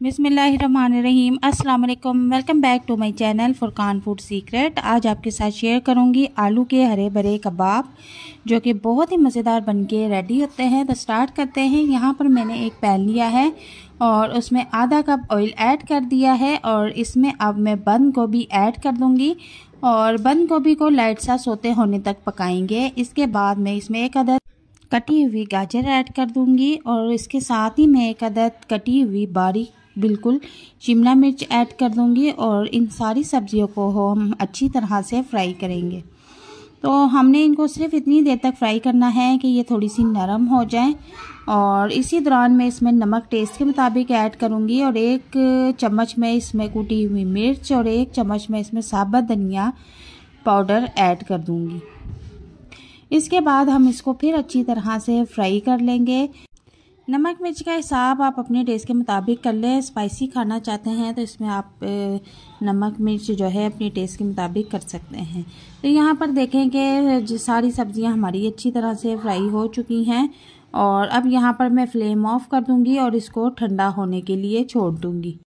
बिस्मिल्लाहिर्रहमानिर्रहीम। अस्सलाम वालेकुम। Welcome back to my channel Furqan food secret. आज आपके साथ शेयर करूंगी आलू के हरे भरे कबाब जो कि बहुत ही मज़ेदार बनके रेडी होते हैं। तो स्टार्ट करते हैं। यहाँ पर मैंने एक पैन लिया है और उसमें आधा कप ऑयल ऐड कर दिया है और इसमें अब मैं बंद गोभी ऐड कर दूँगी और बंद गोभी को लाइट सा सोते होने तक पकाएंगे। इसके बाद मैं इसमें एक अदद कटी हुई गाजर ऐड कर दूंगी और इसके साथ ही मैं एक अदद कटी हुई बारीक बिल्कुल शिमला मिर्च ऐड कर दूंगी और इन सारी सब्जियों को हम अच्छी तरह से फ्राई करेंगे। तो हमने इनको सिर्फ इतनी देर तक फ्राई करना है कि ये थोड़ी सी नरम हो जाए और इसी दौरान मैं इसमें नमक टेस्ट के मुताबिक ऐड करूंगी और एक चम्मच में इसमें कुटी हुई मिर्च और एक चम्मच में इसमें साबुत धनिया पाउडर ऐड कर दूंगी। इसके बाद हम इसको फिर अच्छी तरह से फ्राई कर लेंगे। नमक मिर्च का हिसाब आप अपने टेस्ट के मुताबिक कर लें। स्पाइसी खाना चाहते हैं तो इसमें आप नमक मिर्च जो है अपने टेस्ट के मुताबिक कर सकते हैं। तो यहाँ पर देखें कि सारी सब्जियां हमारी अच्छी तरह से फ्राई हो चुकी हैं और अब यहाँ पर मैं फ्लेम ऑफ कर दूँगी और इसको ठंडा होने के लिए छोड़ दूँगी।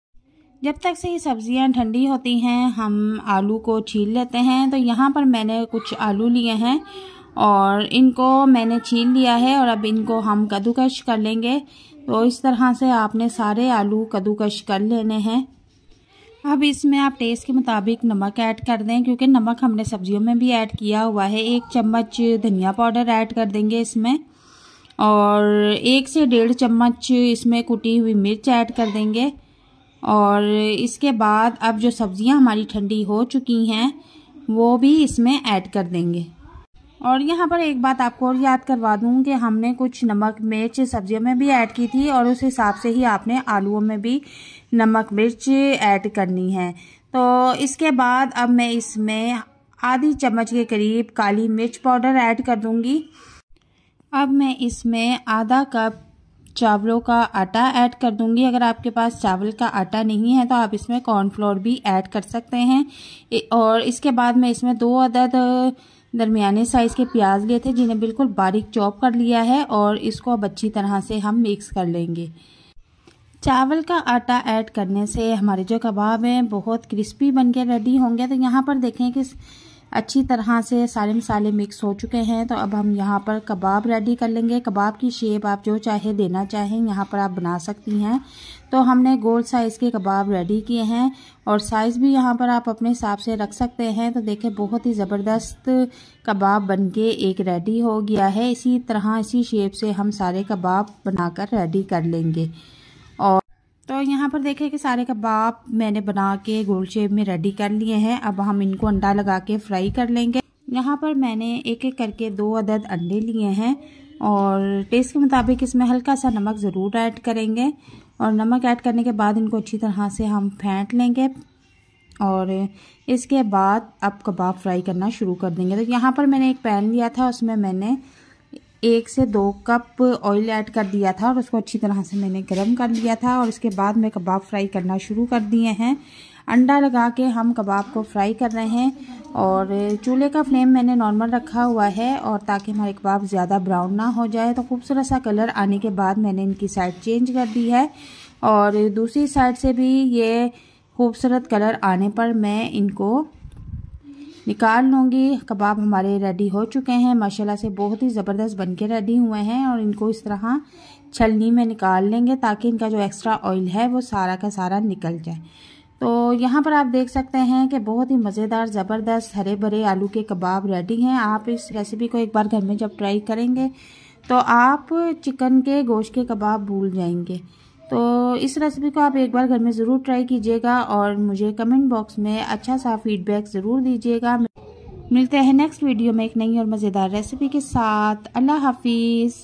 जब तक से ये सब्जियां ठंडी होती हैं हम आलू को छील लेते हैं। तो यहाँ पर मैंने कुछ आलू लिए हैं और इनको मैंने छील लिया है और अब इनको हम कद्दूकश कर लेंगे। तो इस तरह से आपने सारे आलू कद्दूकश कर लेने हैं। अब इसमें आप टेस्ट के मुताबिक नमक ऐड कर दें क्योंकि नमक हमने सब्जियों में भी ऐड किया हुआ है। एक चम्मच धनिया पाउडर ऐड कर देंगे इसमें और 1 से 1.5 चम्मच इसमें कुटी हुई मिर्च ऐड कर देंगे और इसके बाद अब जो सब्जियां हमारी ठंडी हो चुकी हैं वो भी इसमें ऐड कर देंगे। और यहाँ पर एक बात आपको और याद करवा दूँ कि हमने कुछ नमक मिर्च सब्जियों में भी ऐड की थी और उस हिसाब से ही आपने आलूओं में भी नमक मिर्च ऐड करनी है। तो इसके बाद अब मैं इसमें आधी चम्मच के करीब काली मिर्च पाउडर ऐड कर दूँगी। अब मैं इसमें आधा कप चावलों का आटा ऐड कर दूंगी। अगर आपके पास चावल का आटा नहीं है तो आप इसमें कॉर्नफ्लोर भी ऐड कर सकते हैं। और इसके बाद मैं इसमें 2 अदद दरमियाने साइज़ के प्याज लिए थे जिन्हें बिल्कुल बारीक चॉप कर लिया है और इसको अब अच्छी तरह से हम मिक्स कर लेंगे। चावल का आटा ऐड करने से हमारे जो कबाब हैं बहुत क्रिस्पी बनके रेडी होंगे। तो यहाँ पर देखें कि अच्छी तरह से सारे मसाले मिक्स हो चुके हैं। तो अब हम यहाँ पर कबाब रेडी कर लेंगे। कबाब की शेप आप जो चाहे देना चाहें यहाँ पर आप बना सकती हैं। तो हमने गोल साइज़ के कबाब रेडी किए हैं और साइज़ भी यहाँ पर आप अपने हिसाब से रख सकते हैं। तो देखें बहुत ही ज़बरदस्त कबाब बनके एक रेडी हो गया है। इसी तरह इसी शेप से हम सारे कबाब बनाकर रेडी कर लेंगे। और तो यहाँ पर देखें कि सारे कबाब मैंने बना के गोल शेप में रेडी कर लिए हैं। अब हम इनको अंडा लगा के फ्राई कर लेंगे। यहाँ पर मैंने एक एक करके 2 अदद अंडे लिए हैं और टेस्ट के मुताबिक इसमें हल्का सा नमक ज़रूर ऐड करेंगे और नमक ऐड करने के बाद इनको अच्छी तरह से हम फेंट लेंगे और इसके बाद अब कबाब फ्राई करना शुरू कर देंगे। तो यहाँ पर मैंने एक पैन लिया था उसमें मैंने 1 से 2 कप ऑयल ऐड कर दिया था और उसको अच्छी तरह से मैंने गर्म कर लिया था और इसके बाद मैं कबाब फ्राई करना शुरू कर दिए हैं। अंडा लगा के हम कबाब को फ्राई कर रहे हैं और चूल्हे का फ्लेम मैंने नॉर्मल रखा हुआ है और ताकि हमारे कबाब ज़्यादा ब्राउन ना हो जाए। तो खूबसूरत सा कलर आने के बाद मैंने इनकी साइड चेंज कर दी है और दूसरी साइड से भी ये खूबसूरत कलर आने पर मैं इनको निकाल लूँगी। कबाब हमारे रेडी हो चुके हैं माशाल्लाह से बहुत ही ज़बरदस्त बनके रेडी हुए हैं और इनको इस तरह छलनी में निकाल लेंगे ताकि इनका जो एक्स्ट्रा ऑयल है वो सारा का सारा निकल जाए। तो यहाँ पर आप देख सकते हैं कि बहुत ही मज़ेदार ज़बरदस्त हरे भरे आलू के कबाब रेडी हैं। आप इस रेसिपी को एक बार घर में जब ट्राई करेंगे तो आप चिकन के गोश्त के कबाब भूल जाएंगे। तो इस रेसिपी को आप एक बार घर में ज़रूर ट्राई कीजिएगा और मुझे कमेंट बॉक्स में अच्छा सा फीडबैक ज़रूर दीजिएगा। मिलते हैं नेक्स्ट वीडियो में एक नई और मज़ेदार रेसिपी के साथ। अल्लाह हाफिज़।